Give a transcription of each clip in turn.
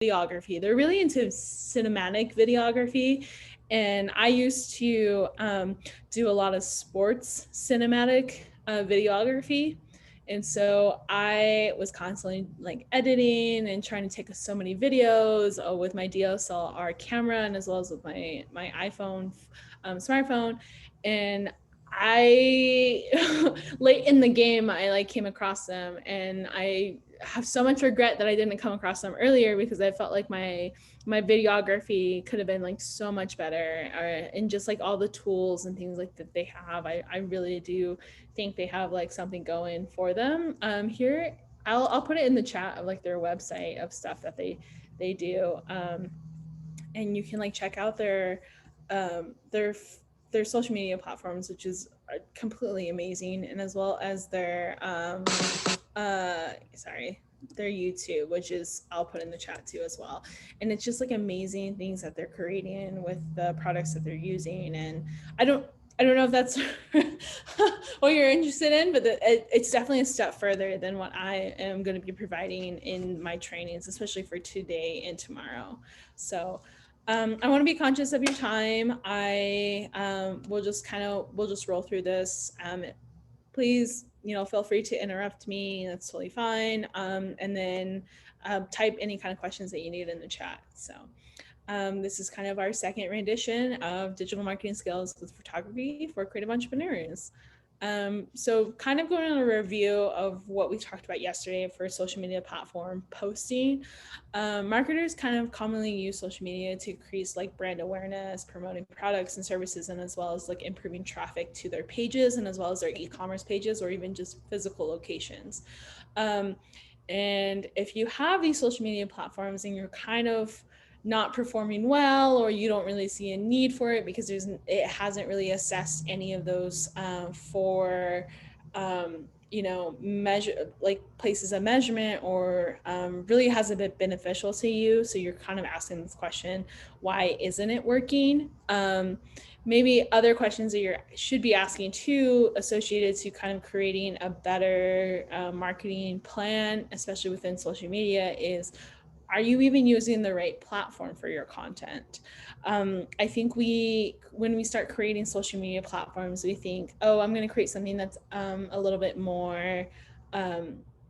videography. They're really into cinematic videography. And I used to do a lot of sports cinematic videography. And so I was constantly like editing and trying to take so many videos with my DSLR camera and as well as with my iPhone smartphone. And I late in the game I like came across them, and I have so much regret that I didn't come across them earlier, because I felt like my videography could have been like so much better, and just like all the tools and things like that they have. I really do think they have like something going for them. Here I'll put it in the chat of like their website of stuff that they do. And you can like check out their social media platforms, which is completely amazing, and as well as their their YouTube, which is I'll put in the chat too as well. And it's just like amazing things that they're creating with the products that they're using. And I don't know if that's what you're interested in, but it's definitely a step further than what I am going to be providing in my trainings, especially for today and tomorrow. So I want to be conscious of your time. We'll just roll through this. Please, feel free to interrupt me. That's totally fine. And then type any kind of questions that you need in the chat. So this is kind of our second rendition of digital marketing skills with photography for creative entrepreneurs. So kind of going on a review of what we talked about yesterday for social media platform posting. Marketers kind of commonly use social media to increase like brand awareness, promoting products and services, and as well as like improving traffic to their pages and as well as their e-commerce pages or even just physical locations. And if you have these social media platforms and you're kind of not performing well, or you don't really see a need for it because it hasn't really assessed any of those for measure like places of measurement, or really hasn't been beneficial to you. So you're kind of asking this question, why isn't it working? Maybe other questions that you should be asking too, associated to kind of creating a better marketing plan, especially within social media, is, are you even using the right platform for your content? I think when we start creating social media platforms, we think, oh, I'm going to create something that's a little bit more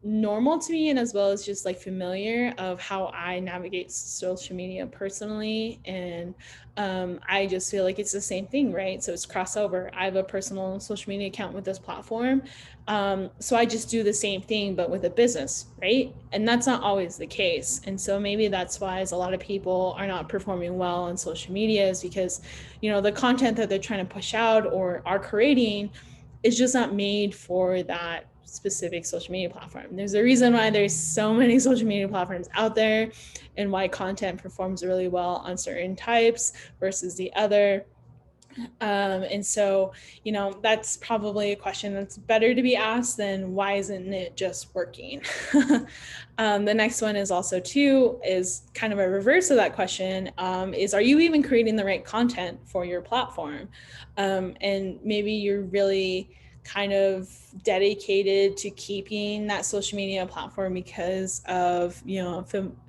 normal to me, and as well as just like familiar of how I navigate social media personally. And I just feel like it's the same thing, right? So it's crossover. I have a personal social media account with this platform. So I just do the same thing, but with a business, right? And that's not always the case. And so maybe that's why a lot of people are not performing well on social media, is because, the content that they're trying to push out or are creating is just not made for that specific social media platform. There's a reason why there's so many social media platforms out there, and why content performs really well on certain types versus the other. And so, that's probably a question that's better to be asked than, why isn't it just working? The next one is also is kind of a reverse of that question, is, are you even creating the right content for your platform? And maybe you're really kind of dedicated to keeping that social media platform because of,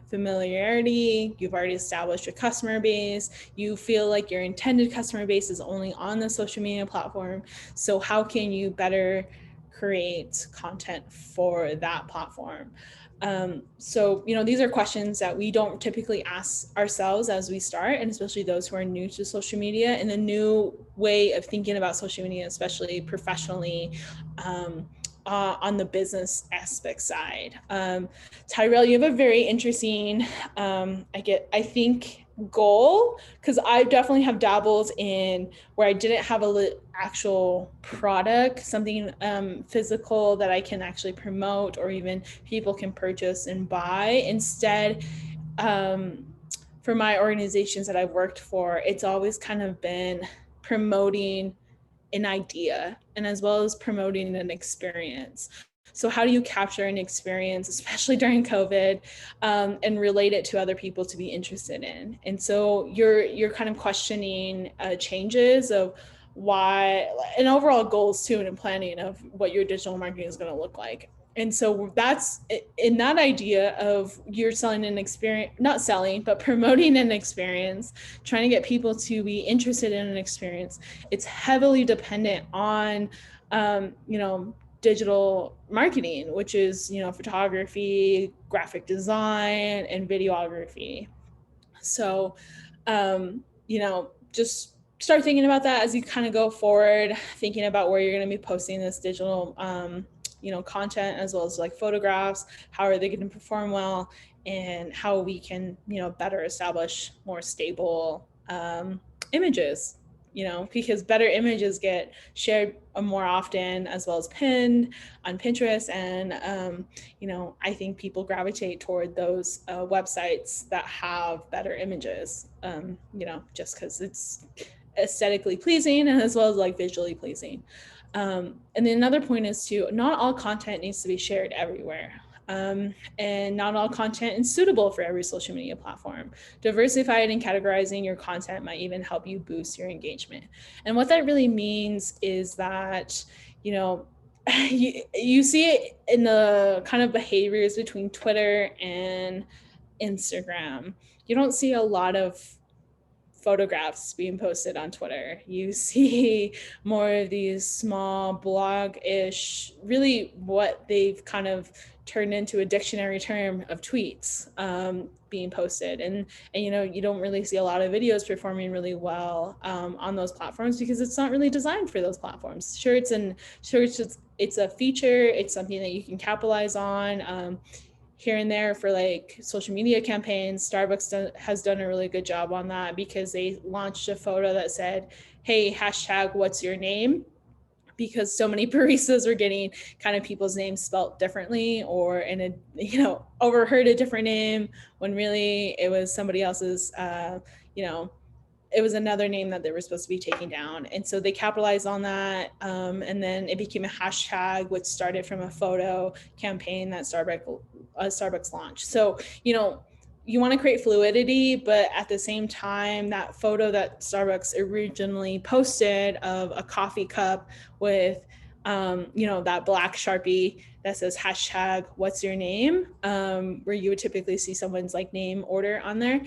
familiarity. You've already established a customer base. You feel like your intended customer base is only on the social media platform. So how can you better create content for that platform? So, these are questions that we don't typically ask ourselves as we start, and especially those who are new to social media and the new way of thinking about social media, especially professionally, on the business aspect side. Tyrell, you have a very interesting, I think, goal, because I definitely have dabbled in where I didn't have actual product, something physical that I can actually promote or even people can purchase and buy. Instead, for my organizations that I've worked for, it's always kind of been promoting an idea and as well as promoting an experience. So how do you capture an experience, especially during COVID, and relate it to other people to be interested in? And so you're kind of questioning changes of why, and overall goals too, and planning of what your digital marketing is going to look like. And so that's in that idea of you're selling an experience, not selling, but promoting an experience, trying to get people to be interested in an experience. It's heavily dependent on, digital marketing, which is, photography, graphic design, and videography. So, just start thinking about that as you kind of go forward, thinking about where you're going to be posting this digital, content, as well as like photographs. How are they going to perform well, and how we can, better establish more stable images. Because better images get shared more often, as well as pinned on Pinterest, and I think people gravitate toward those websites that have better images, just because it's aesthetically pleasing and as well as like visually pleasing. And then another point is to not all content needs to be shared everywhere. And not all content is suitable for every social media platform. Diversifying and categorizing your content might even help you boost your engagement. And what that really means is that, you see it in the kind of behaviors between Twitter and Instagram. You don't see a lot of photographs being posted on Twitter. You see more of these small blog-ish, really what they've kind of turned into a dictionary term of tweets being posted. And you don't really see a lot of videos performing really well on those platforms, because it's not really designed for those platforms. Sure, it's a feature, it's something that you can capitalize on. Here and there for like social media campaigns. Starbucks has done a really good job on that, because they launched a photo that said, hey, hashtag what's your name, because so many baristas were getting kind of people's names spelt differently, or in a, overheard a different name when really it was somebody else's, it was another name that they were supposed to be taking down. And so they capitalized on that. And then it became a hashtag, which started from a photo campaign that Starbucks launched. So, you want to create fluidity, but at the same time, that photo that Starbucks originally posted of a coffee cup with, that black Sharpie that says hashtag what's your name, where you would typically see someone's like name order on there.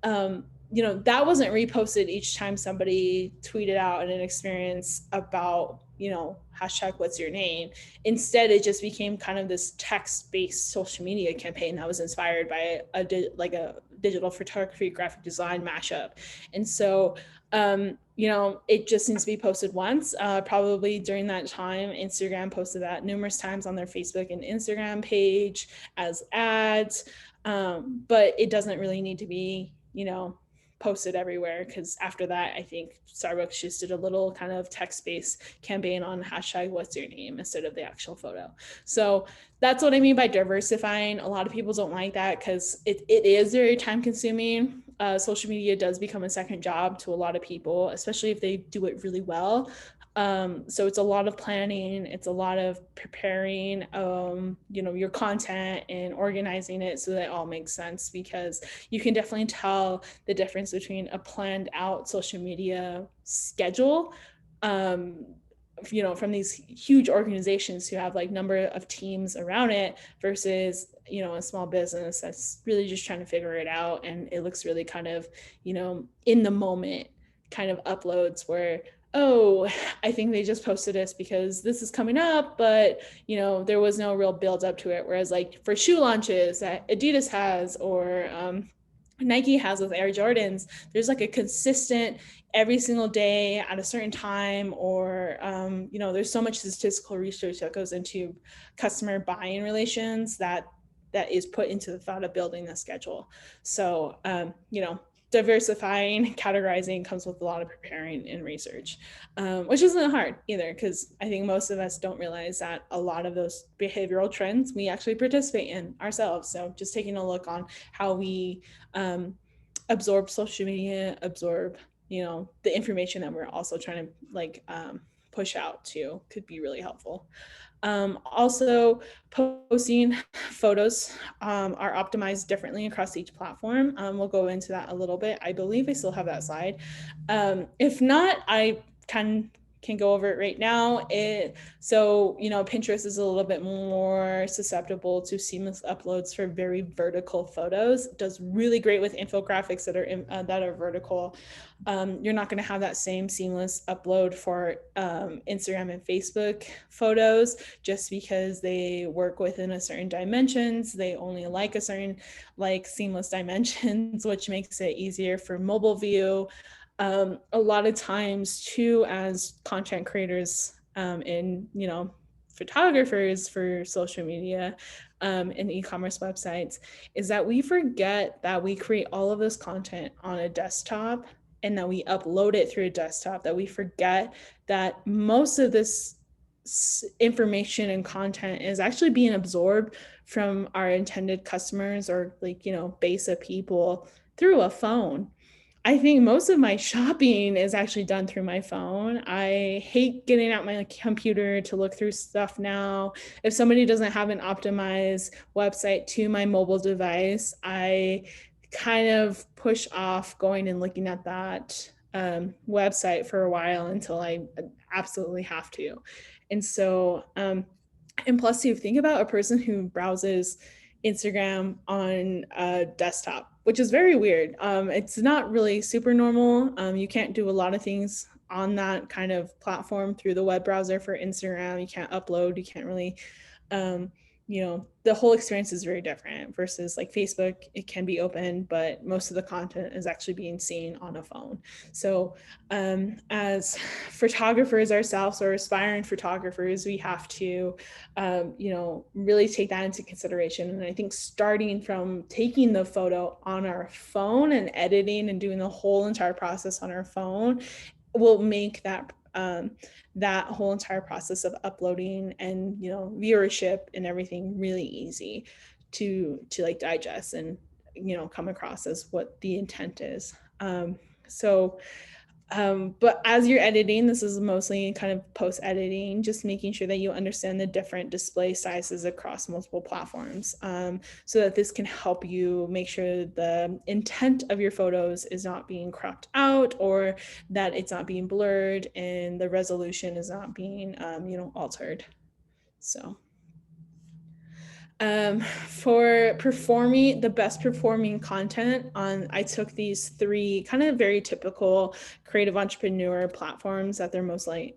That wasn't reposted each time somebody tweeted out an experience about, hashtag what's your name. Instead, it just became kind of this text-based social media campaign that was inspired by a digital photography, graphic design mashup. And so, it just needs to be posted once, probably during that time. Instagram posted that numerous times on their Facebook and Instagram page as ads. But it doesn't really need to be, posted everywhere, because after that, I think Starbucks just did a little kind of text-based campaign on hashtag what's your name instead of the actual photo. So that's what I mean by diversifying. A lot of people don't like that, because it is very time consuming. Social media does become a second job to a lot of people, especially if they do it really well. So it's a lot of planning, it's a lot of preparing, your content and organizing it so that it all makes sense, because you can definitely tell the difference between a planned out social media schedule, from these huge organizations who have like number of teams around it, versus, a small business that's really just trying to figure it out. And it looks really kind of, in the moment kind of uploads where, oh, I think they just posted this because this is coming up, but there was no real build up to it. Whereas like for shoe launches that Adidas has, or Nike has with Air Jordans, there's like a consistent every single day at a certain time, or there's so much statistical research that goes into customer buying relations that is put into the thought of building the schedule. So diversifying, categorizing comes with a lot of preparing and research, which isn't hard either, because I think most of us don't realize that a lot of those behavioral trends we actually participate in ourselves. So just taking a look on how we absorb social media, absorb, the information that we're also trying to push out to, could be really helpful. Also, posting photos are optimized differently across each platform. We'll go into that a little bit. I believe I still have that slide. If not, I can can go over it right now. So Pinterest is a little bit more susceptible to seamless uploads for very vertical photos. It does really great with infographics that are vertical. You're not going to have that same seamless upload for Instagram and Facebook photos, just because they work within a certain dimensions. They only like a certain seamless dimensions, which makes it easier for mobile view. A lot of times too, as content creators and photographers for social media and e-commerce websites, is that we forget that we create all of this content on a desktop and that we upload it through a desktop, that we forget that most of this information and content is actually being absorbed from our intended customers or base of people through a phone. I think most of my shopping is actually done through my phone. I hate getting out my computer to look through stuff now. If somebody doesn't have an optimized website to my mobile device, I kind of push off going and looking at that website for a while until I absolutely have to. And so, and plus, you think about a person who browses Instagram on a desktop, which is very weird. It's not really super normal. You can't do a lot of things on that kind of platform through the web browser for Instagram. You can't upload. You can't really, the whole experience is very different versus like Facebook. It can be open, but most of the content is actually being seen on a phone. So as photographers ourselves or aspiring photographers, we have to, really take that into consideration. And I think starting from taking the photo on our phone and editing and doing the whole entire process on our phone will make that whole entire process of uploading and viewership and everything really easy to like digest and come across as what the intent is. But as you're editing, this is mostly kind of post editing, just making sure that you understand the different display sizes across multiple platforms, so that this can help you make sure the intent of your photos is not being cropped out, or that it's not being blurred and the resolution is not being, altered. So. For performing the best performing content I took these three kind of very typical creative entrepreneur platforms that they're mostly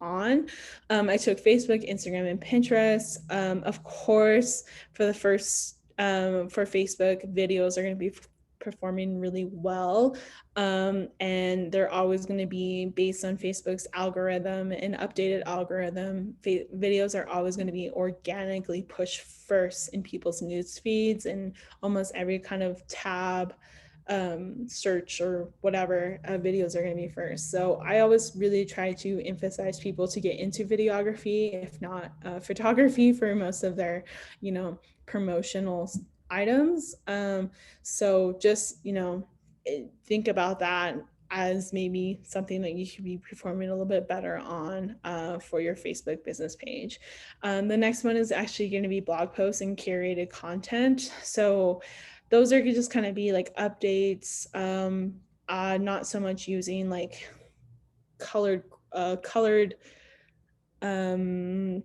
on. I took Facebook, Instagram, and Pinterest. Of course, for the first, for Facebook, videos are going to be performing really well. And they're always going to be based on Facebook's algorithm and updated algorithm. Videos are always going to be organically pushed first in people's news feeds and almost every kind of tab, search or whatever, videos are going to be first. So I always really try to emphasize people to get into videography, if not photography, for most of their, promotional items. So just, think about that as maybe something that you should be performing a little bit better on for your Facebook business page. The next one is actually going to be blog posts and curated content. So those are just kind of be like updates, not so much using like colored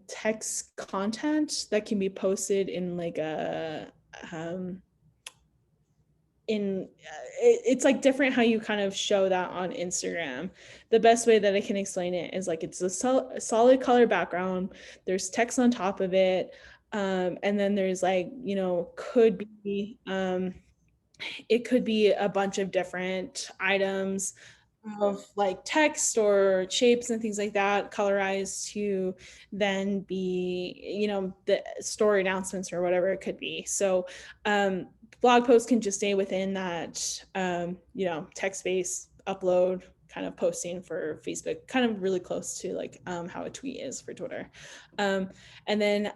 text content that can be posted in like a it's like different how you kind of show that on Instagram. The best way that I can explain it is like it's a solid color background, there's text on top of it, and then there's like, could be it could be a bunch of different items of like text or shapes and things like that, colorized to then be, the story announcements or whatever it could be. So blog posts can just stay within that, text-based upload kind of posting for Facebook, kind of really close to like how a tweet is for Twitter. And then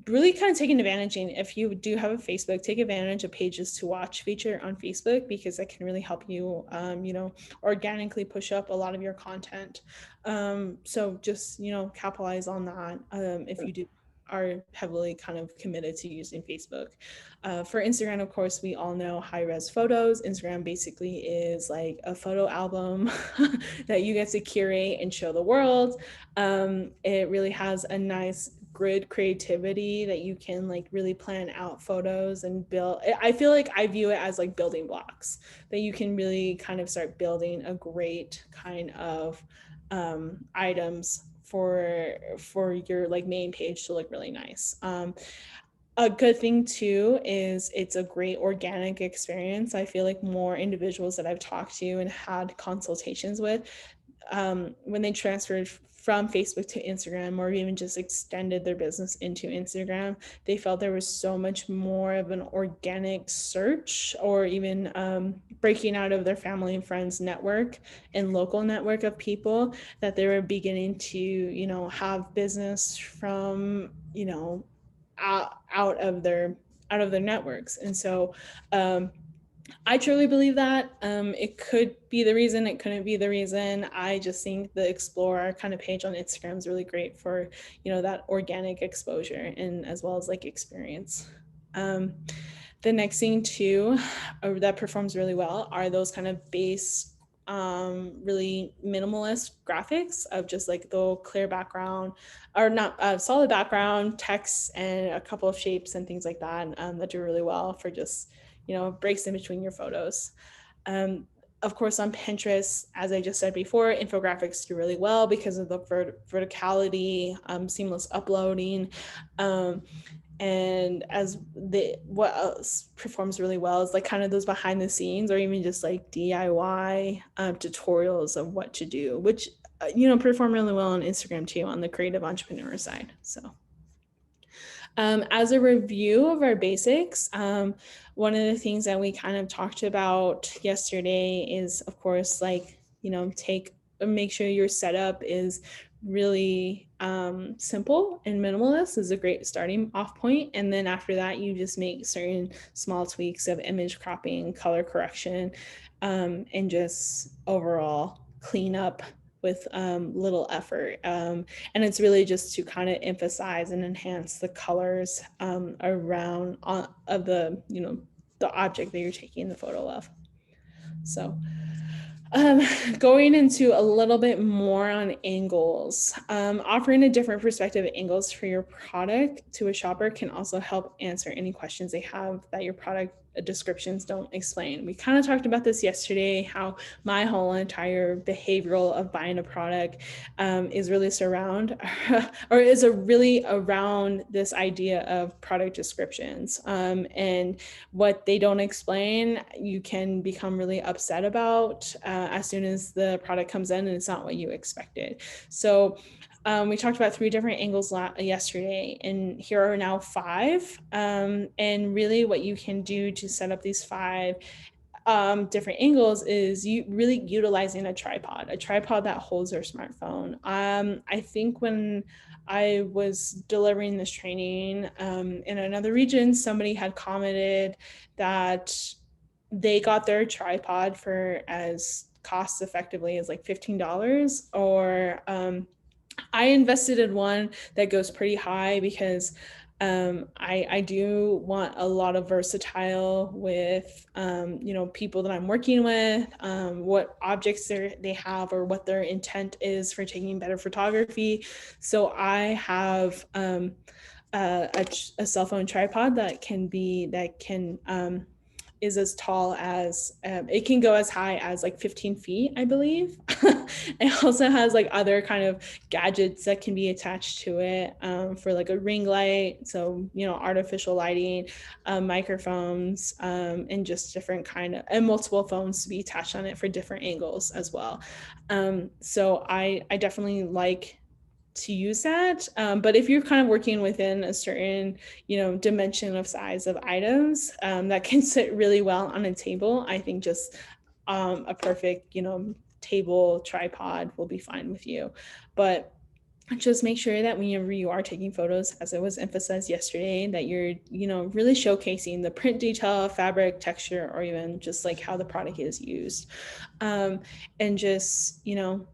really kind of taking advantage, if you do have a Facebook, take advantage of pages to watch feature on Facebook, because that can really help you, organically push up a lot of your content. So just, capitalize on that if you do are heavily kind of committed to using Facebook. For Instagram, of course, we all know high-res photos. Instagram basically is like a photo album that you get to curate and show the world. It really has a nice grid creativity that you can like really plan out photos and build. I feel like I view it as like building blocks that you can really kind of start building a great kind of items for your like main page to look really nice. A good thing too is it's a great organic experience. I feel like more individuals that I've talked to and had consultations with, when they transferred from Facebook to Instagram, or even just extended their business into Instagram, they felt there was so much more of an organic search, or even breaking out of their family and friends network and local network of people, that they were beginning to, you know, have business from, you know, out of their networks. And so I truly believe that. It could be the reason, it couldn't be the reason. I just think the Explore kind of page on Instagram is really great for, you know, that organic exposure and as well as like experience. The next thing too, that performs really well are those kind of base, really minimalist graphics of just like the clear background, or not solid background, text, and a couple of shapes and things like that, that do really well for just, you know, breaks in between your photos. Of course, on Pinterest, as I just said before, infographics do really well because of the verticality, seamless uploading. And as what else performs really well is like kind of those behind the scenes, or even just like DIY tutorials of what to do, which, you know, perform really well on Instagram too, on the creative entrepreneur side. So as a review of our basics, one of the things that we kind of talked about yesterday is, of course, like, you know, make sure your setup is really simple and minimalist is a great starting off point. And then after that, you just make certain small tweaks of image cropping, color correction, and just overall cleanup with little effort. And it's really just to kind of emphasize and enhance the colors around of the, you know, the object that you're taking the photo of. So going into a little bit more on angles, offering a different perspective of angles for your product to a shopper can also help answer any questions they have that your product descriptions don't explain. We kind of talked about this yesterday, how my whole entire behavioral of buying a product is really really around this idea of product descriptions, and what they don't explain, you can become really upset about as soon as the product comes in and it's not what you expected. So we talked about 3 different angles yesterday, and here are now 5. And really what you can do to set up these 5 different angles is you really utilizing a tripod that holds your smartphone. I think when I was delivering this training in another region, somebody had commented that they got their tripod for as cost effectively as like $15, or I invested in one that goes pretty high because I do want a lot of versatile with, you know, people that I'm working with, what objects they have or what their intent is for taking better photography. So I have a cell phone tripod that is as tall as, it can go as high as like 15 feet, I believe. It also has like other kind of gadgets that can be attached to it for like a ring light. So, you know, artificial lighting, microphones, and just different and multiple phones to be attached on it for different angles as well. So I definitely like to use that. But if you're kind of working within a certain, you know, dimension of size of items, that can sit really well on a table, I think just a perfect, you know, table tripod will be fine with you. But just make sure that whenever you are taking photos, as it was emphasized yesterday, that you're, really showcasing the print detail, fabric, texture, or even just like how the product is used. And just,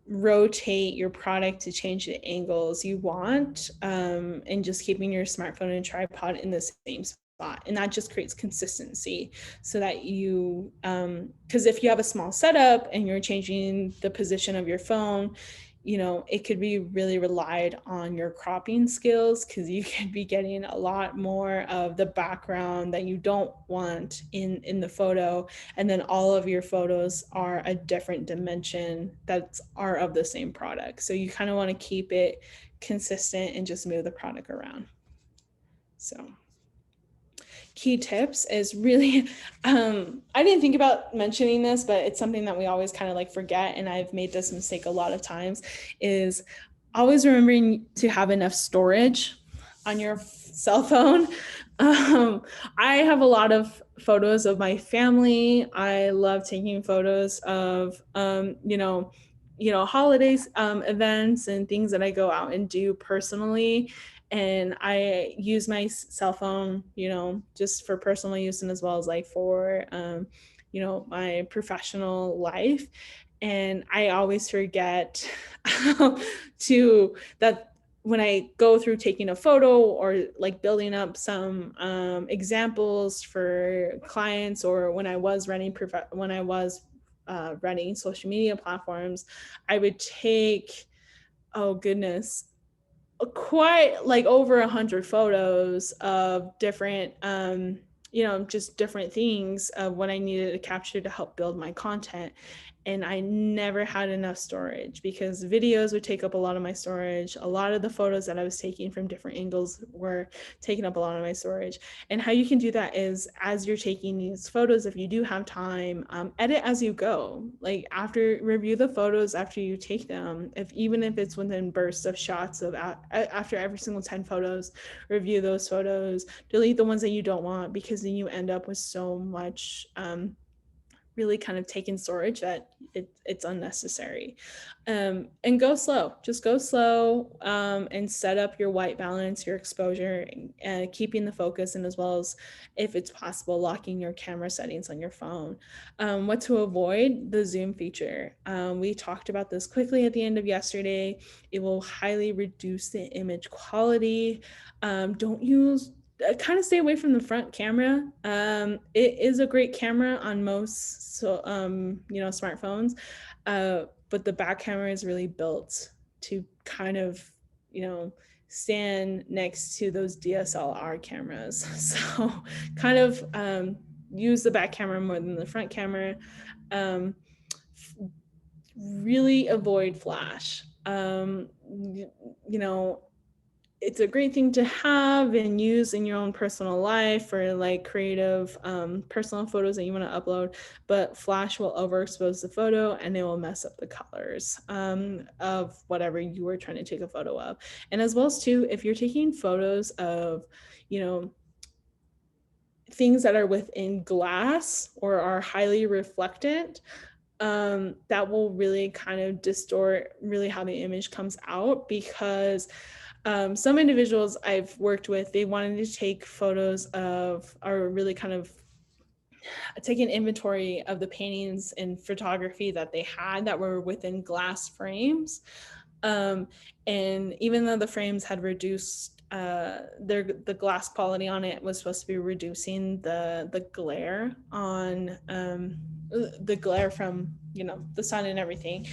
rotate your product to change the angles you want, and just keeping your smartphone and tripod in the same spot. And that just creates consistency so that you, because if you have a small setup and you're changing the position of your phone, it could be really relied on your cropping skills, because you could be getting a lot more of the background that you don't want in the photo. And then all of your photos are a different dimension that are of the same product. So you kind of want to keep it consistent and just move the product around. So key tips is really, I didn't think about mentioning this, but it's something that we always kind of like forget, and I've made this mistake a lot of times, is always remembering to have enough storage on your cell phone. I have a lot of photos of my family. I love taking photos of, holidays, events and things that I go out and do personally. And I use my cell phone, just for personal use, and as well as like for, my professional life. And I always forget to that when I go through taking a photo or like building up some examples for clients, or when I was running social media platforms, I would take, oh goodness, quite like over 100 photos of different, just different things of what I needed to capture to help build my content. And I never had enough storage, because videos would take up a lot of my storage. A lot of the photos that I was taking from different angles were taking up a lot of my storage. And how you can do that is, as you're taking these photos, if you do have time, edit as you go. Like review the photos after you take them, even if it's within bursts of shots of after every single 10 photos, review those photos, delete the ones that you don't want, because then you end up with so much really kind of taking storage that it's unnecessary. And go slow, just go slow, and set up your white balance, your exposure, and keeping the focus, and as well as, if it's possible, locking your camera settings on your phone. What to avoid: the zoom feature. We talked about this quickly at the end of yesterday. It will highly reduce the image quality. Don't use Kind of stay away from the front camera. It is a great camera on most smartphones, but the back camera is really built to kind of, stand next to those DSLR cameras. So kind of use the back camera more than the front camera. Really avoid flash. It's a great thing to have and use in your own personal life, or like creative personal photos that you want to upload, but flash will overexpose the photo and it will mess up the colors of whatever you were trying to take a photo of. And as well as too, if you're taking photos of, things that are within glass or are highly reflectant, that will really kind of distort really how the image comes out, because some individuals I've worked with, they wanted to take photos of, or really kind of take an inventory of the paintings and photography that they had that were within glass frames. And even though the frames had reduced the glass quality on it was supposed to be reducing the glare on the glare from the sun and everything,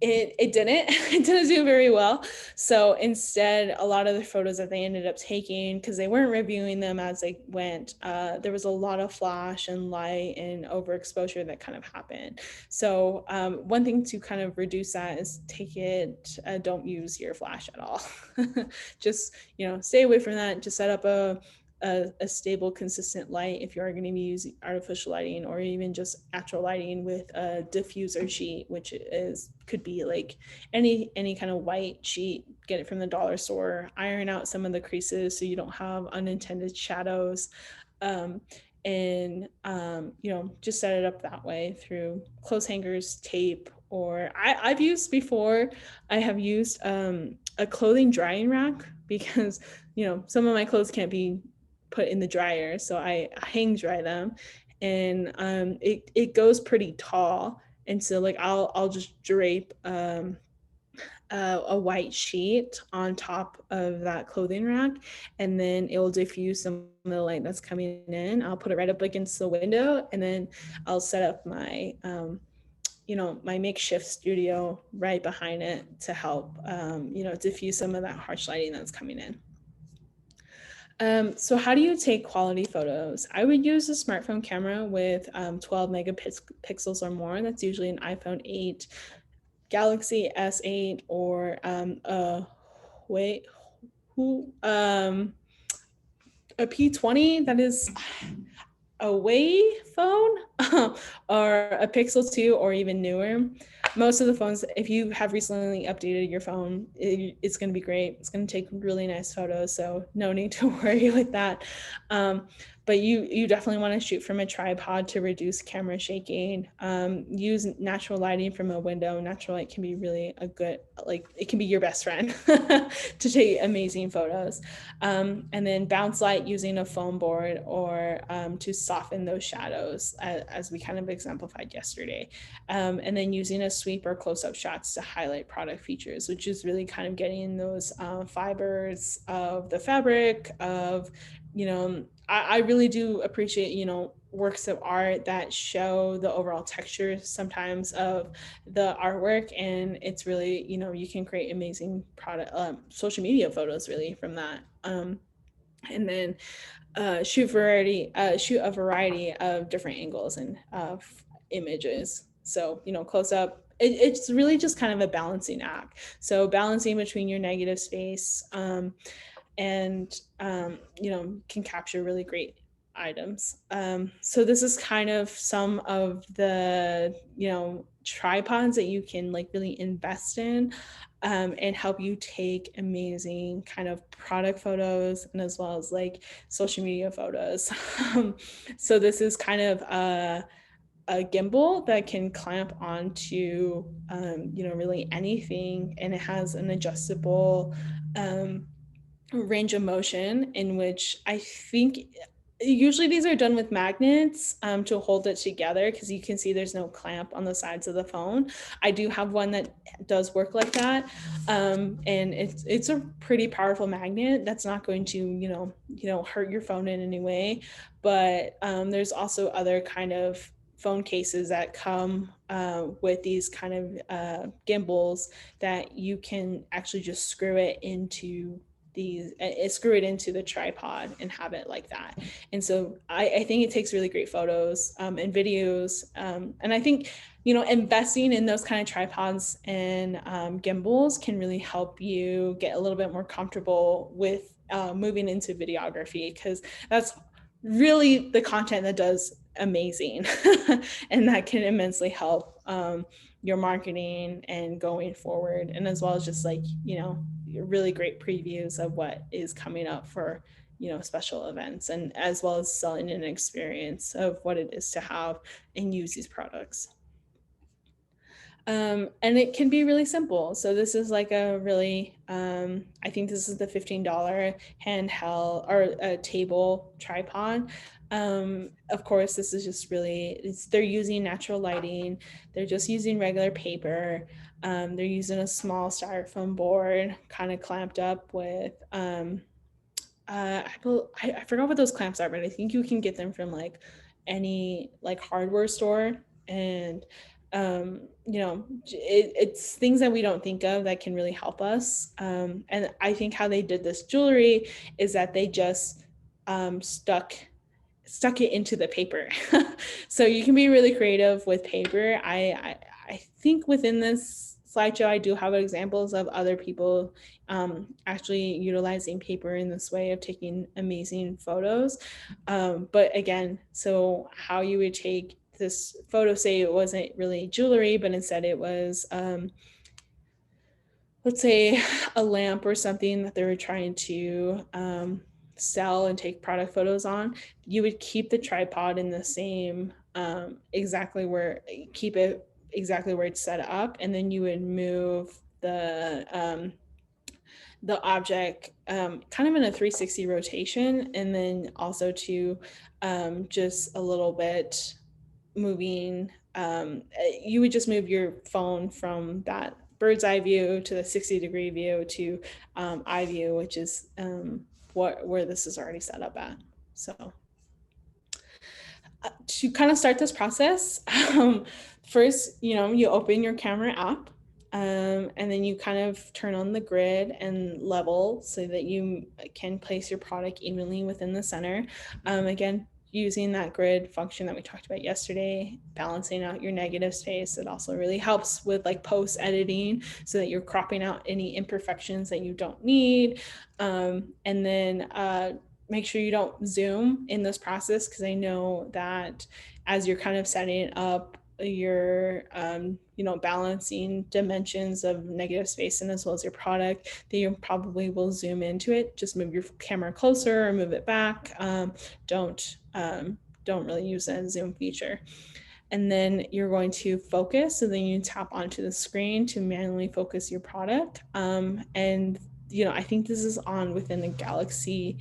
it didn't it didn't do very well. So instead, a lot of the photos that they ended up taking, because they weren't reviewing them as they went, there was a lot of flash and light and overexposure that kind of happened. So one thing to kind of reduce that is don't use your flash at all. Just stay away from that. Just set up a stable, consistent light if you are going to be using artificial lighting, or even just natural lighting with a diffuser sheet, which could be like any kind of white sheet. Get it from the dollar store. Iron out some of the creases so you don't have unintended shadows. Just set it up that way through clothes hangers, tape, or I've used before. I have used a clothing drying rack because, you know, some of my clothes can't be put in the dryer, so I hang dry them, and it goes pretty tall, and so like I'll just drape a white sheet on top of that clothing rack, and then it will diffuse some of the light that's coming in. I'll put it right up against the window, and then I'll set up my you know, my makeshift studio right behind it to help, you know, diffuse some of that harsh lighting that's coming in. So how do you take quality photos? I would use a smartphone camera with 12 megapixels or more. That's usually an iPhone 8, Galaxy S8, or wait, who a P20 that is away phone or a Pixel 2 or even newer. Most of the phones, if you have recently updated your phone, it's going to be great. It's going to take really nice photos, so no need to worry with that. But you definitely want to shoot from a tripod to reduce camera shaking. Use natural lighting from a window. Natural light can be really a good, like it can be your best friend to take amazing photos. And then bounce light using a foam board or to soften those shadows, as we kind of exemplified yesterday. And then using a sweep or close-up shots to highlight product features, which is really kind of getting those fibers of the fabric of, you know, I really do appreciate, you know, works of art that show the overall texture sometimes of the artwork, and it's really, you know, you can create amazing product social media photos really from that. And then shoot a variety of different angles and images. So, you know, close up, it's really just kind of a balancing act. So balancing between your negative space and you know, can capture really great items. So this is kind of some of the, you know, tripods that you can like really invest in and help you take amazing kind of product photos, and as well as like social media photos. So this is kind of a gimbal that can clamp onto you know, really anything, and it has an adjustable range of motion, in which I think usually these are done with magnets to hold it together, because you can see there's no clamp on the sides of the phone. I do have one that does work like that, and it's a pretty powerful magnet that's not going to, you know, hurt your phone in any way. But there's also other kind of phone cases that come with these kind of gimbals that you can actually just screw it into screw it into the tripod and have it like that. And so I think it takes really great photos and videos. And I think, you know, investing in those kind of tripods and gimbals can really help you get a little bit more comfortable with moving into videography, because that's really the content that does amazing and that can immensely help your marketing and going forward, and as well as just like, you know, really great previews of what is coming up for, you know, special events, and as well as selling an experience of what it is to have and use these products. And it can be really simple. So this is like a really, I think this is the $15 handheld or a table tripod. Of course, this is just really, they're using natural lighting. They're just using regular paper. They're using a small styrofoam board kind of clamped up with, I forgot what those clamps are, but I think you can get them from like any like hardware store. And you know, it's things that we don't think of that can really help us. And I think how they did this jewelry is that they just stuck it into the paper. So you can be really creative with paper. I think within this slideshow, I do have examples of other people actually utilizing paper in this way of taking amazing photos. But again, so how you would take this photo, say it wasn't really jewelry, but instead it was, let's say, a lamp or something that they were trying to sell and take product photos on, you would keep the tripod in the same keep it exactly where it's set up, and then you would move the object kind of in a 360 rotation, and then also to just a little bit moving. You would just move your phone from that bird's eye view to the 60-degree view to eye view, which is where this is already set up at. So to kind of start this process, first, you open your camera app, and then you kind of turn on the grid and level so that you can place your product evenly within the center. Again, using that grid function that we talked about yesterday, balancing out your negative space. It also really helps with like post editing so that you're cropping out any imperfections that you don't need. And then make sure you don't zoom in this process, because I know that as you're kind of setting up your balancing dimensions of negative space and as well as your product, that you probably will zoom into it. Just move your camera closer or move it back. Don't really use that zoom feature. And then you're going to focus, so then you tap onto the screen to manually focus your product. And I think this is on within the Galaxy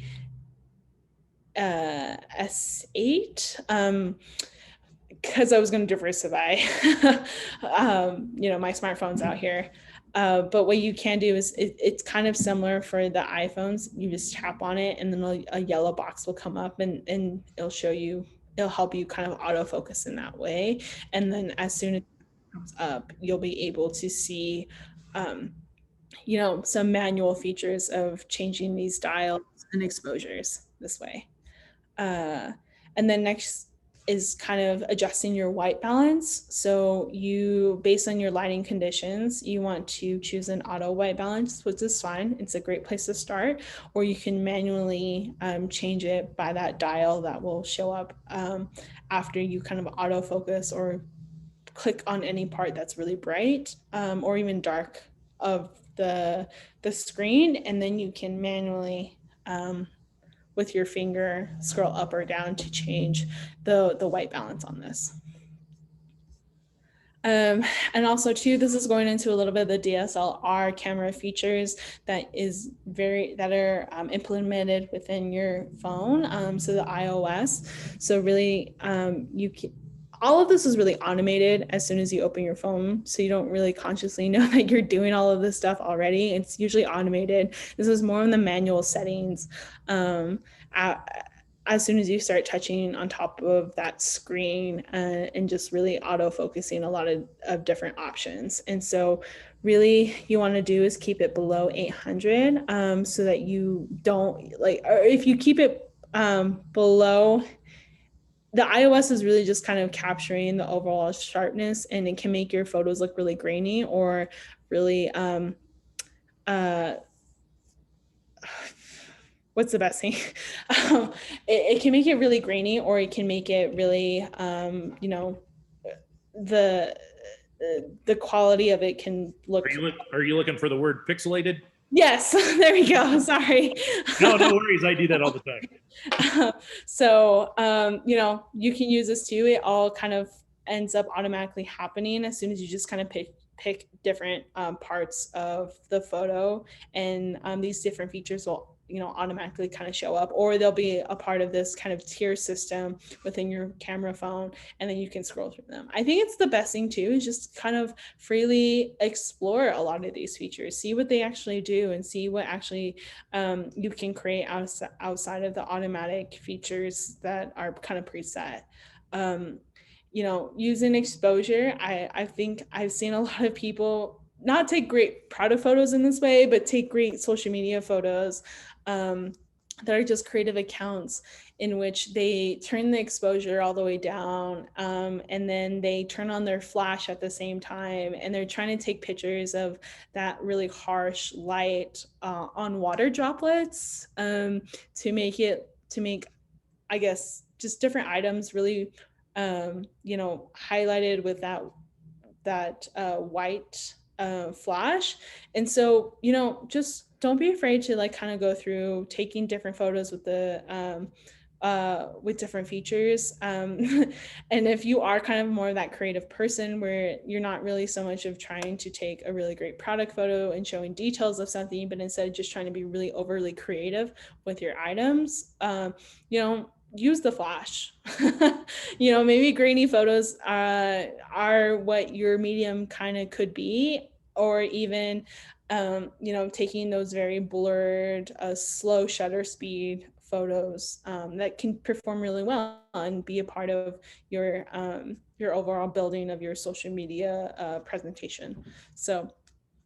S8, because I was going to diversify my smartphones out here. But what you can do is it's kind of similar for the iPhones. You just tap on it and then a yellow box will come up and it'll help you kind of autofocus in that way. And then as soon as it comes up, you'll be able to see some manual features of changing these dials and exposures this way. And then next is kind of adjusting your white balance. So based on your lighting conditions, you want to choose an auto white balance, which is fine. It's a great place to start. Or you can manually change it by that dial that will show up after you kind of autofocus or click on any part that's really bright or even dark of the screen. And then you can manually with your finger scroll up or down to change the white balance on this. And also too, this is going into a little bit of the DSLR camera features that are implemented within your phone. So the iOS. So really, all of this is really automated as soon as you open your phone. So you don't really consciously know that you're doing all of this stuff already. It's usually automated. This is more in the manual settings. As soon as you start touching on top of that screen and just really auto-focusing a lot of different options. And so really you want to do is keep it below 800 so that you don't or if you keep it below, the iOS is really just kind of capturing the overall sharpness, and it can make your photos look really grainy or really, what's the best thing? It can make it really grainy, or it can make it really, the quality of it can look. Are you looking for the word pixelated? Yes, there we go. Sorry. No worries. I do that all the time. So, you can use this too. It all kind of ends up automatically happening as soon as you just kind of pick different parts of the photo, and these different features will automatically kind of show up, or they'll be a part of this kind of tier system within your camera phone, and then you can scroll through them. I think it's the best thing too, is just kind of freely explore a lot of these features, see what they actually do, and see what actually you can create outside of the automatic features that are kind of preset. Using exposure, I think I've seen a lot of people not take great product photos in this way, but take great social media photos that are just creative accounts in which they turn the exposure all the way down, and then they turn on their flash at the same time, and they're trying to take pictures of that really harsh light on water droplets to make, I guess, just different items really highlighted with that white flash. And so just don't be afraid to kind of go through taking different photos with the with different features. And if you are kind of more of that creative person where you're not really so much of trying to take a really great product photo and showing details of something, but instead of just trying to be really overly creative with your items, use the flash. Maybe grainy photos are what your medium kind of could be, or even taking those very blurred, slow shutter speed photos that can perform really well and be a part of your overall building of your social media presentation. So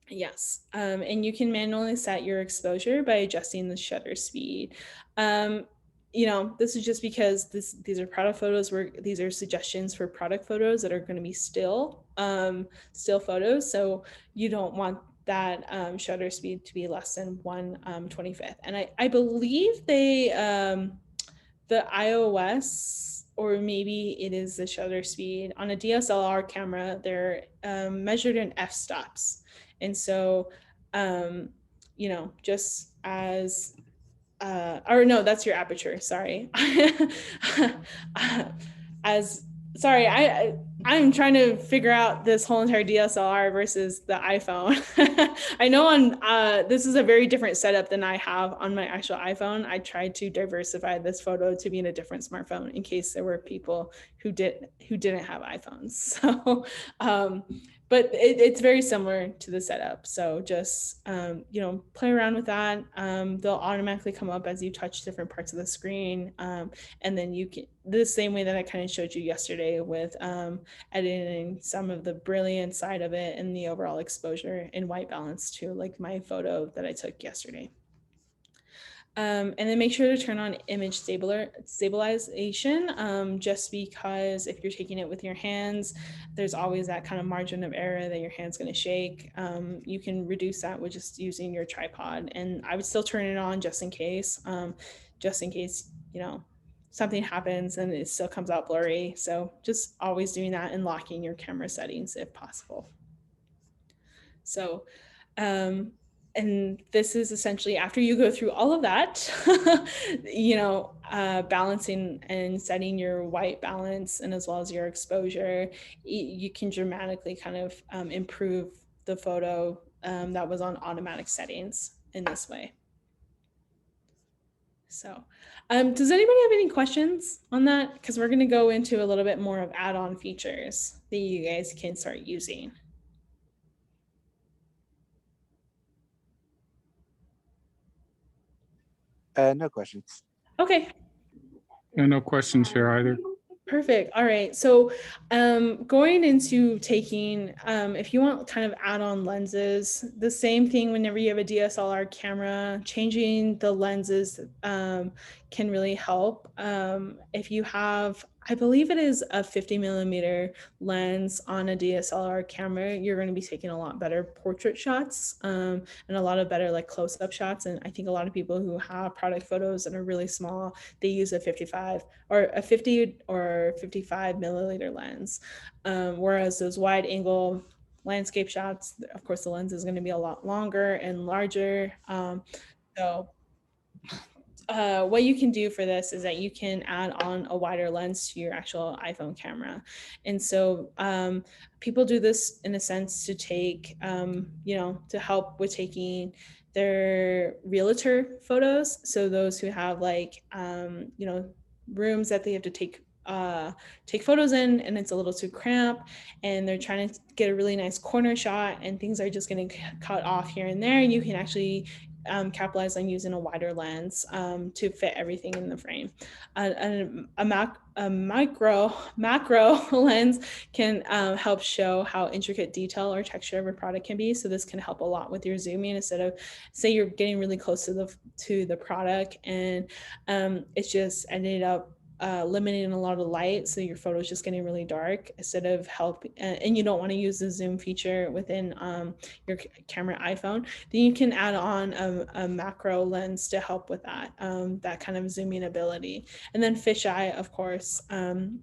yes, and you can manually set your exposure by adjusting the shutter speed. This is just because these are product photos where these are suggestions for product photos that are going to be still photos. So you don't want that shutter speed to be less than 1/25th. And I believe the iOS, or maybe it is the shutter speed on a DSLR camera, they're measured in f-stops. And so, just as, or no, that's your aperture, sorry. I'm trying to figure out this whole entire DSLR versus the iPhone. I know this is a very different setup than I have on my actual iPhone. I tried to diversify this photo to be in a different smartphone in case there were people who didn't have iPhones. So, but it's very similar to the setup. So just, play around with that. They'll automatically come up as you touch different parts of the screen. And then you can, the same way that I kind of showed you yesterday with editing some of the brilliant side of it and the overall exposure and white balance to like my photo that I took yesterday. And then make sure to turn on image stabilization, just because if you're taking it with your hands, there's always that kind of margin of error that your hand's going to shake. You can reduce that with just using your tripod, and I would still turn it on just in case, something happens and it still comes out blurry. So just always doing that and locking your camera settings if possible. So, and this is essentially after you go through all of that, balancing and setting your white balance and as well as your exposure, you can dramatically kind of improve the photo that was on automatic settings in this way. So, does anybody have any questions on that? Because we're going to go into a little bit more of add-on features that you guys can start using. No questions. Okay. No questions here either. Perfect. All right. So going into taking, if you want kind of add-on lenses, the same thing whenever you have a DSLR camera, changing the lenses can really help. If you have, I believe it is a 50mm lens on a DSLR camera, you're going to be taking a lot better portrait shots and a lot of better like close-up shots. And I think a lot of people who have product photos that are really small, they use a 55 or a 50 or 55mm lens. Whereas those wide angle landscape shots, of course, the lens is going to be a lot longer and larger. What you can do for this is that you can add on a wider lens to your actual iPhone camera. And so people do this in a sense to take, to help with taking their realtor photos. So those who have like, rooms that they have to take photos in and it's a little too cramped and they're trying to get a really nice corner shot and things are just going to cut off here and there. You can actually capitalize on using a wider lens to fit everything in the frame. A macro lens can help show how intricate detail or texture of a product can be. So this can help a lot with your zooming. Instead of, say you're getting really close to the product and it's just ended up limiting a lot of light, so your photo is just getting really dark. Instead of and you don't want to use the zoom feature within your camera iPhone, then you can add on a macro lens to help with that kind of zooming ability. And then fisheye, of course,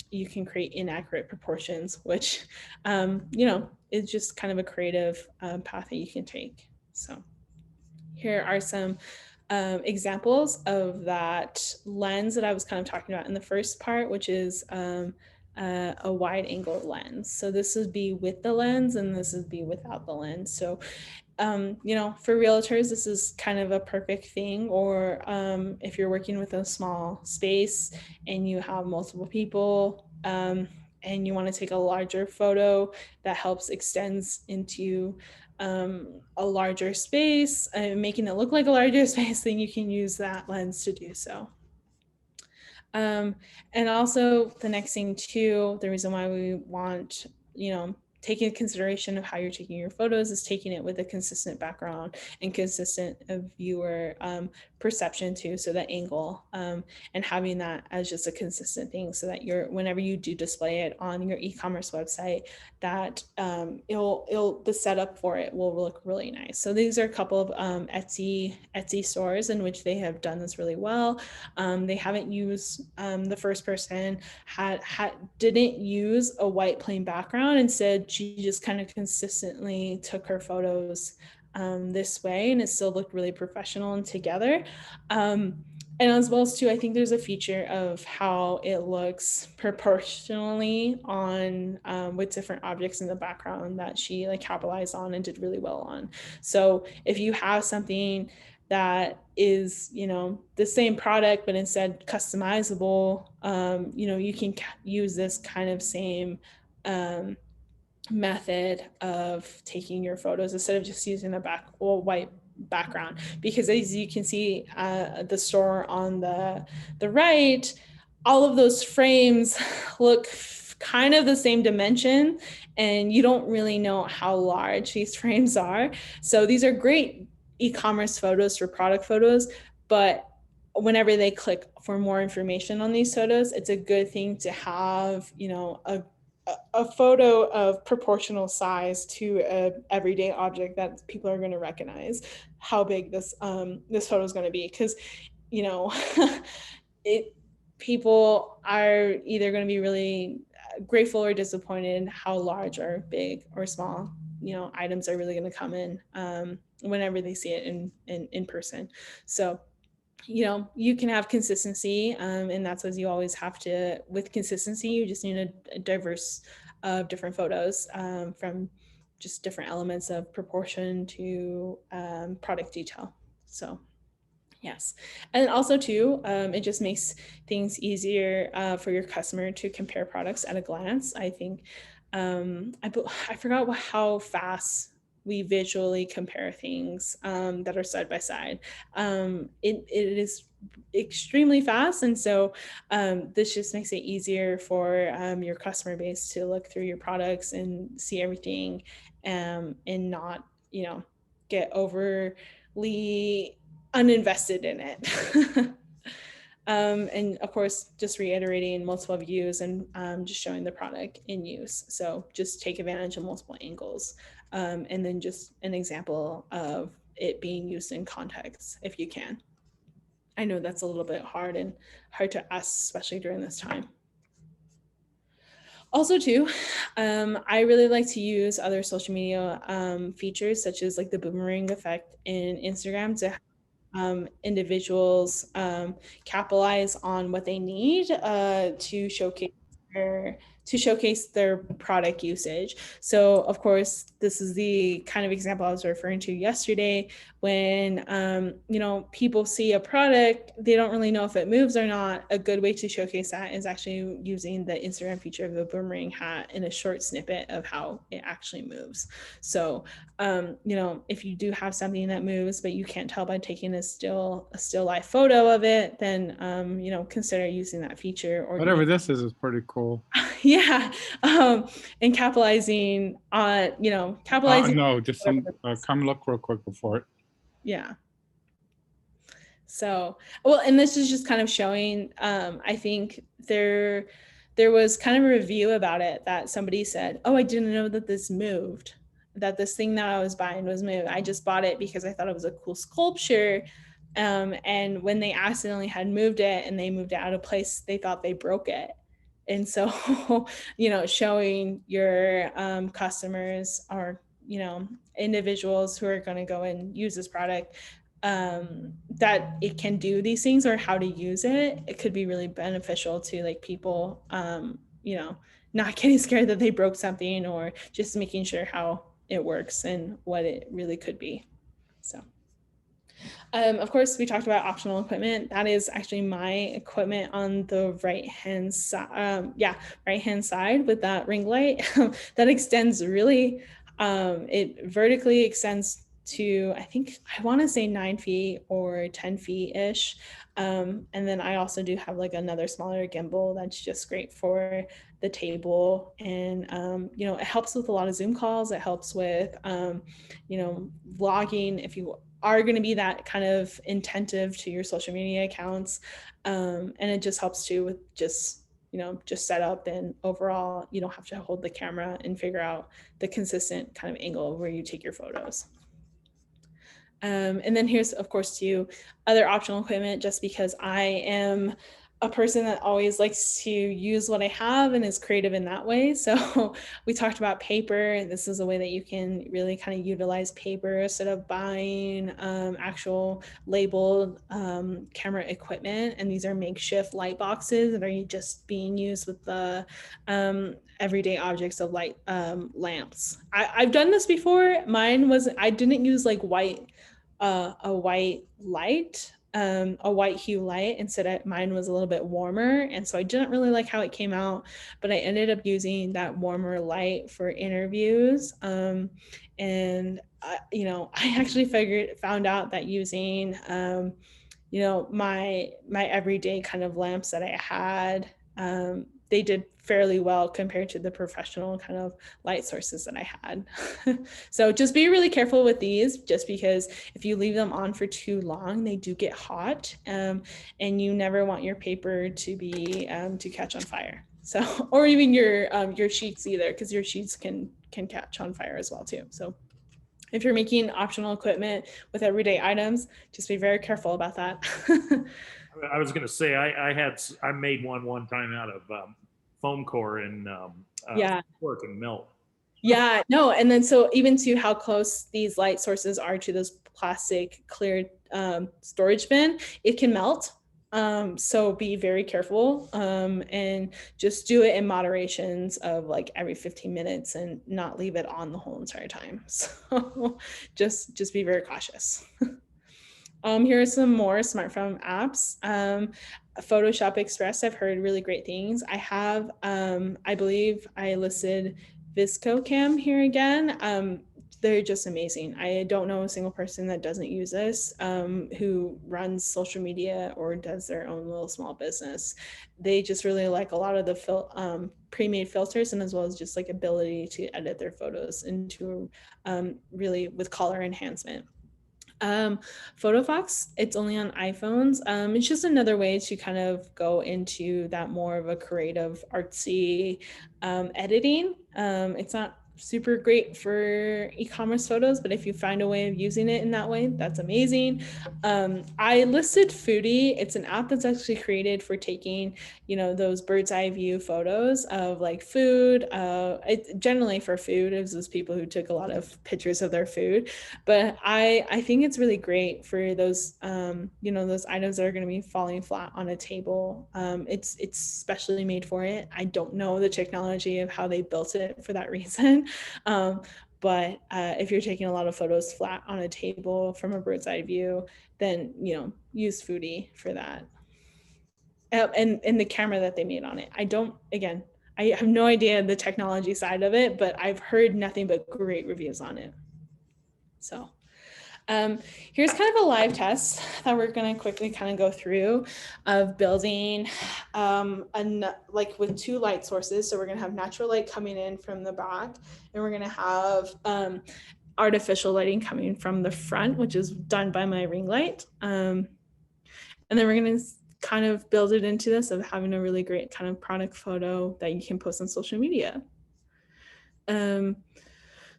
you can create inaccurate proportions, which is just kind of a creative path that you can take. So here are some examples of that lens that I was kind of talking about in the first part, which is a wide angle lens. So this would be with the lens and this would be without the lens. So for realtors, this is kind of a perfect thing. Or if you're working with a small space and you have multiple people and you want to take a larger photo that helps extends into a larger space, making it look like a larger space, then you can use that lens to do so. And also the next thing too, the reason why we want, taking consideration of how you're taking your photos is taking it with a consistent background and consistent viewer perception too. So that angle and having that as just a consistent thing so that whenever you do display it on your e-commerce website, that the setup for it will look really nice. So these are a couple of Etsy stores in which they have done this really well. They haven't used the first person didn't use a white plain background. Instead, she just kind of consistently took her photos this way, and it still looked really professional and together. And as well as too, I think there's a feature of how it looks proportionally on with different objects in the background that she capitalized on and did really well on. So if you have something that is, the same product, but instead customizable, you can use this kind of same method of taking your photos instead of just using a white background, because as you can see the store on the right, all of those frames look kind of the same dimension and you don't really know how large these frames are. So these are great e-commerce photos for product photos, but whenever they click for more information on these photos, it's a good thing to have, a photo of proportional size to an everyday object that people are going to recognize how big this photo is going to be, because people are either going to be really grateful or disappointed how large or big or small items are really going to come in whenever they see it in person. So you can have consistency, and that's as you always have to. With consistency, you just need a diverse of different photos from just different elements of proportion to product detail. So yes, and also too, it just makes things easier for your customer to compare products at a glance. I think I forgot how fast we visually compare things that are side by side. It is extremely fast, and so this just makes it easier for your customer base to look through your products and see everything and not get overly uninvested in it. And of course, just reiterating multiple views and just showing the product in use. So just take advantage of multiple angles. And then just an example of it being used in context if you can. I know that's a little bit hard to ask, especially during this time. Also too, I really like to use other social media features such as the boomerang effect in Instagram to individuals capitalize on what they need to showcase their product usage. So of course, this is the kind of example I was referring to yesterday when people see a product, they don't really know if it moves or not. A good way to showcase that is actually using the Instagram feature of the boomerang hat in a short snippet of how it actually moves. So if you do have something that moves, but you can't tell by taking a still life photo of it, then, consider using that feature. Or whatever this is pretty cool. Yeah. And capitalizing on, No, just come look real quick before it. Yeah. So, well, and this is just kind of showing, I think there was kind of a review about it that somebody said, oh, I didn't know that this moved, that this thing that I was buying was moved. I just bought it because I thought it was a cool sculpture. And when they accidentally had moved it and they moved it out of place, they thought they broke it. And so, showing your customers or, individuals who are going to go and use this product, that it can do these things or how to use it, it could be really beneficial to like people, you know, not getting scared that they broke something, or just making sure how it works and what it really could be. So. Of course, we talked about optional equipment. That is actually my equipment on the right-hand side. Right-hand side with that ring light that extends really, it vertically extends to, I want to say 9 feet or 10 feet-ish. And then I also do have like another smaller gimbal that's just great for the table. And, you know, it helps with a lot of Zoom calls. It helps with, you know, vlogging if you are going to be that kind of attentive to your social media accounts. And it just helps too with just, you know, just setup, and overall, you don't have to hold the camera and figure out the consistent kind of angle where you take your photos. And then here's, of course, too, other optional equipment, just because I am a person that always likes to use what I have and is creative in that way. So we talked about paper. This is a way that you can really kind of utilize paper instead of buying actual labeled camera equipment. And these are makeshift light boxes that are just being used with the everyday objects of light lamps. I've done this before. Mine was, I didn't use like a white light, a white hue light. Instead, mine was a little bit warmer, and so I didn't really like how it came out, but I ended up using that warmer light for interviews. And you know, I actually found out that using you know, my everyday kind of lamps that I had, they did fairly well compared to the professional kind of light sources that I had. So just be really careful with these, just because if you leave them on for too long, they do get hot, and you never want your paper to be to catch on fire. So, or even your sheets either, because your sheets can catch on fire as well too. So if you're making optional equipment with everyday items, just be very careful about that. I was going to say, I made one time out of foam core and Yeah. cork and melt. Yeah, no, and then so even to how close these light sources are to this plastic clear storage bin, it can melt. So be very careful, and just do it in moderations of like every 15 minutes and not leave it on the whole entire time. So just be very cautious. Here are some more smartphone apps. Photoshop Express, I've heard really great things. I have, I believe I listed ViscoCam here again. They're just amazing. I don't know a single person that doesn't use this, who runs social media or does their own little small business. They just really like a lot of the pre-made filters, and as well as just like ability to edit their photos into really with color enhancement. PhotoFox, it's only on iPhones. It's just another way to kind of go into that more of a creative, artsy editing. It's not super great for e-commerce photos, but if you find a way of using it in that way, that's amazing. I listed Foodie. It's an app that's actually created for taking, you know, those bird's eye view photos of like food. It generally for food, it was those people who took a lot of pictures of their food, but I think it's really great for those, you know, those items that are going to be falling flat on a table. It's specially made for it. I don't know the technology of how they built it for that reason. But if you're taking a lot of photos flat on a table from a bird's eye view, then, you know, use Foodie for that. And the camera that they made on it. I have no idea the technology side of it, but I've heard nothing but great reviews on it. So here's kind of a live test that we're going to quickly kind of go through of building like with two light sources. So we're going to have natural light coming in from the back, and we're going to have artificial lighting coming from the front, which is done by my ring light. And then we're going to kind of build it into this of having a really great kind of product photo that you can post on social media.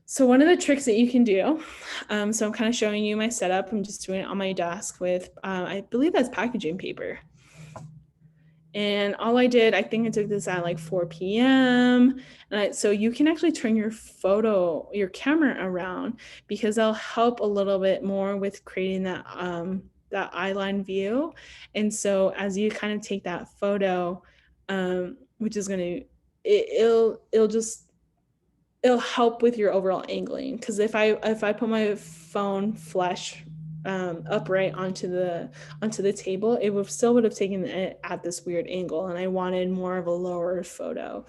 So one of the tricks that you can do, so I'm kind of showing you my setup. I'm just doing it on my desk with, I believe that's packaging paper. And all I did, I think I took this at like 4 p.m. So you can actually turn your camera around, because that'll help a little bit more with creating that that eyeline view. And so as you kind of take that photo, which is it'll help with your overall angling. Because if I put my phone flush upright onto the table, it would have taken it at this weird angle, and I wanted more of a lower photo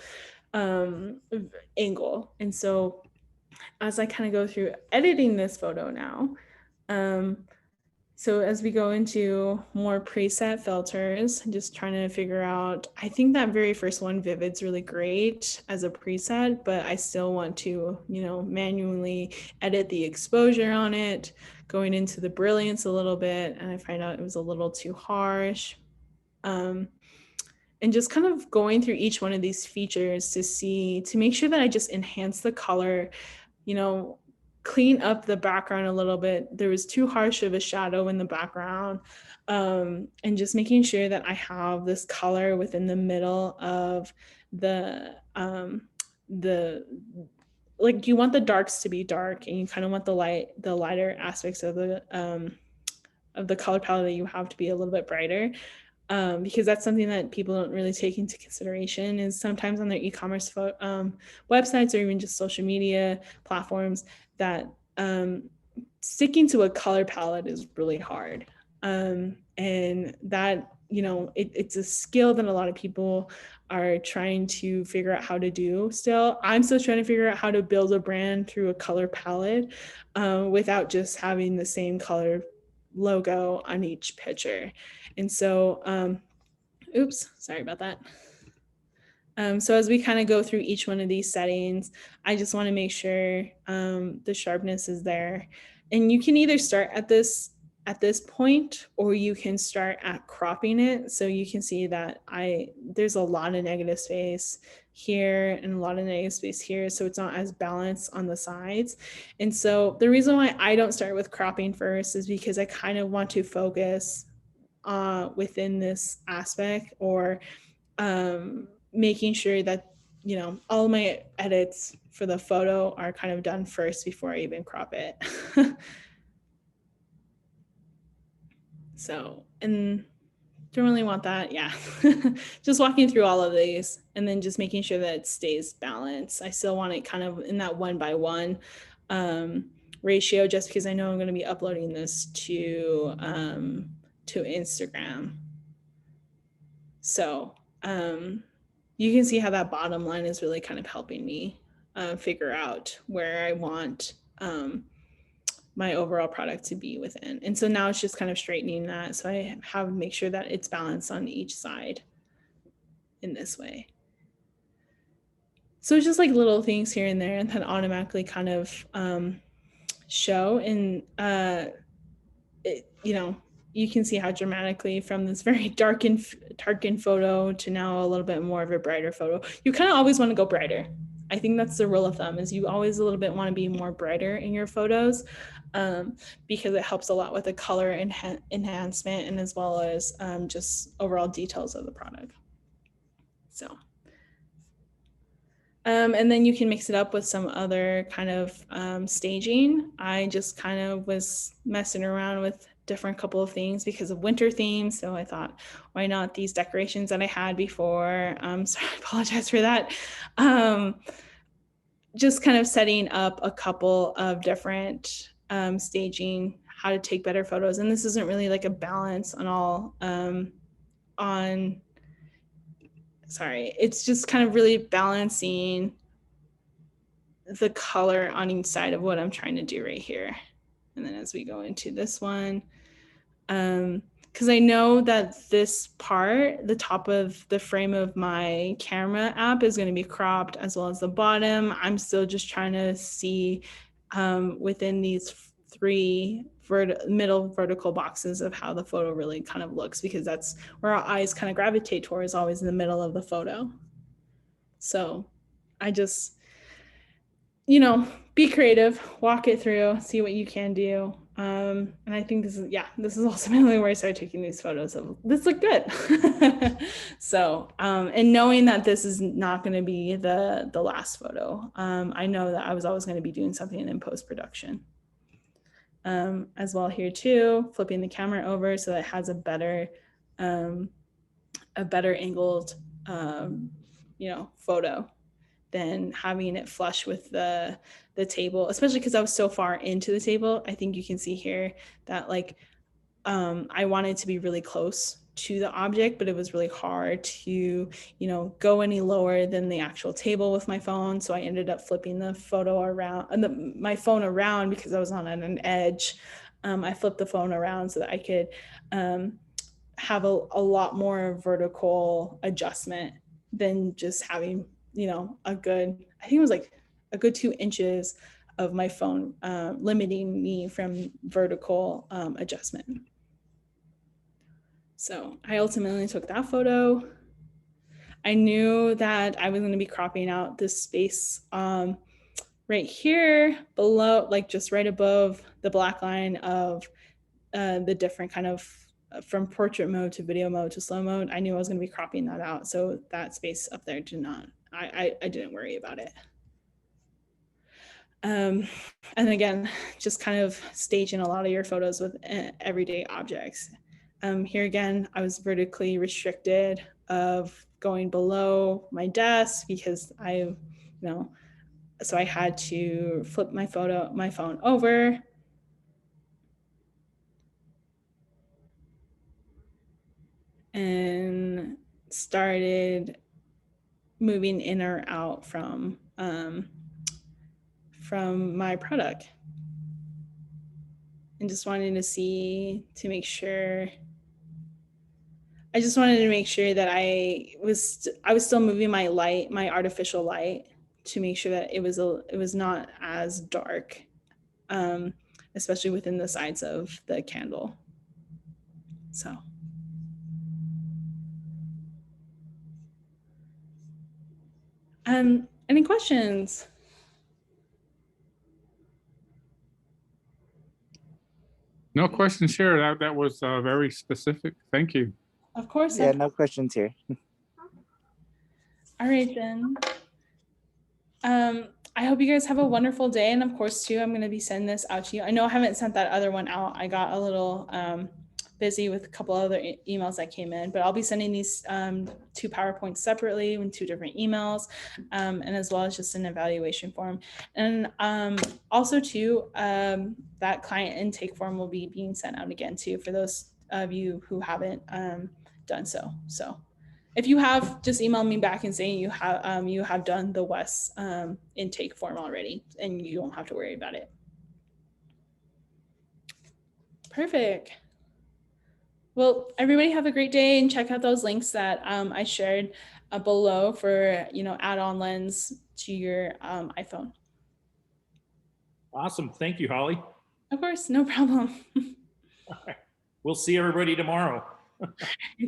angle. And so as I kind of go through editing this photo now, so as we go into more preset filters, just trying to figure out, I think that very first one, Vivid's really great as a preset, but I still want to, manually edit the exposure on it, going into the brilliance a little bit, and I find out it was a little too harsh. And just kind of going through each one of these features to make sure that I just enhance the color, clean up the background a little bit. There was too harsh of a shadow in the background, and just making sure that I have this color within the middle of like, you want the darks to be dark, and you kind of want the lighter aspects of the color palette that you have to be a little bit brighter. Because that's something that people don't really take into consideration, is sometimes on their e-commerce websites, or even just social media platforms, that sticking to a color palette is really hard. And that, it's a skill that a lot of people are trying to figure out how to do still. I'm still trying to figure out how to build a brand through a color palette without just having the same color logo on each picture. And so, oops, sorry about that. So as we kind of go through each one of these settings, I just want to make sure the sharpness is there. And you can either start at this point, or you can start at cropping it. So you can see that there's a lot of negative space here and a lot of negative space here. So it's not as balanced on the sides. And so the reason why I don't start with cropping first is because I kind of want to focus within this aspect, or making sure that, all my edits for the photo are kind of done first before I even crop it. So, and don't really want that. Yeah. Just walking through all of these, and then just making sure that it stays balanced. I still want it kind of in that 1:1 ratio, just because I know I'm going to be uploading this to Instagram. So you can see how that bottom line is really kind of helping me figure out where I want my overall product to be within. And so now it's just kind of straightening that. So I have to make sure that it's balanced on each side in this way. So it's just like little things here and there, and then automatically kind of show. And you can see how dramatically from this very darkened photo to now a little bit more of a brighter photo. You kind of always want to go brighter. I think that's the rule of thumb, is you always a little bit want to be more brighter in your photos, because it helps a lot with the color enhancement, and as well as just overall details of the product. So, and then you can mix it up with some other kind of staging. I just kind of was messing around with different couple of things because of winter themes. So I thought, why not these decorations that I had before? So I apologize for that. Just kind of setting up a couple of different staging, how to take better photos. And this isn't really like a balance on all it's just kind of really balancing the color on each side of what I'm trying to do right here. And then as we go into this one, because I know that this part, the top of the frame of my camera app, is going to be cropped, as well as the bottom. I'm still just trying to see within these three middle vertical boxes of how the photo really kind of looks, because that's where our eyes kind of gravitate towards, always in the middle of the photo. So I just, be creative, walk it through, see what you can do. And I think this is ultimately where I started taking these photos of this look good. So, and knowing that this is not going to be the last photo, I know that I was always going to be doing something in post-production. As well here too, flipping the camera over so that it has a better angled, photo than having it flush with the table, especially because I was so far into the table. I think you can see here that like I wanted to be really close to the object, but it was really hard to, go any lower than the actual table with my phone. So I ended up flipping the photo around and my phone around because I was on an edge. I flipped the phone around so that I could have a lot more vertical adjustment than just having, I think it was like a good 2 inches of my phone limiting me from vertical adjustment. So I ultimately took that photo. I knew that I was going to be cropping out this space right here below, like just right above the black line of the different kind of from portrait mode to video mode to slow mode. I knew I was going to be cropping that out. So that space up there I didn't worry about it. And again, just kind of staging a lot of your photos with everyday objects. Here again, I was vertically restricted of going below my desk because so I had to flip my phone over. And started moving in or out from my product. And just wanted to make sure. I just wanted to make sure that I was still moving my light, my artificial light, to make sure that it was not as dark, especially within the sides of the candle. So. Any questions? No questions here. That was very specific. Thank you. Of course. Yeah, no questions here. All right, then. I hope you guys have a wonderful day. And of course, too, I'm going to be sending this out to you. I know I haven't sent that other one out. I got a little busy with a couple other emails that came in, but I'll be sending these 2 PowerPoints separately in 2 different emails, and as well as just an evaluation form. And also, too, that client intake form will be being sent out again, too, for those of you who haven't done so. So. If you have, just email me back and saying you have done the WES intake form already, and you don't have to worry about it. Perfect. Well, everybody have a great day, and check out those links that I shared below for add-on lens to your iPhone. Awesome. Thank you, Holly. Of course, no problem. All right. We'll see everybody tomorrow.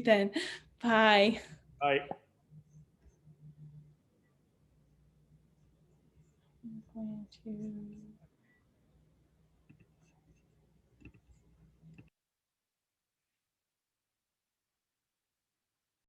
Then, bye. Bye. I'm going to